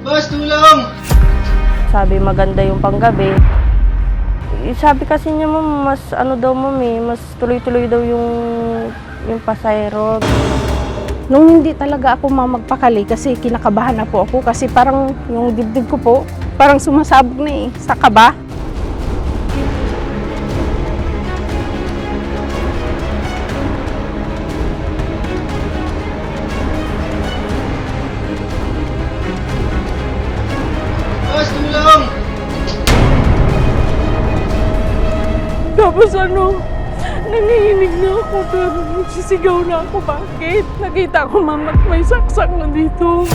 Boss, tulong! Sabi maganda yung panggabi. Sabi kasi niya ma'am, mas ano daw ma'am mas tuloy-tuloy daw yung pasayro. Nung hindi talaga ako magpakali kasi kinakabahan na po ako kasi parang yung dibdib ko po parang sumasabog na sa kaba. Boss, tulong! Tapos nanginginig na ako pero nagsisigaw na ako. Bakit? Nakita ko mama may saksak na dito.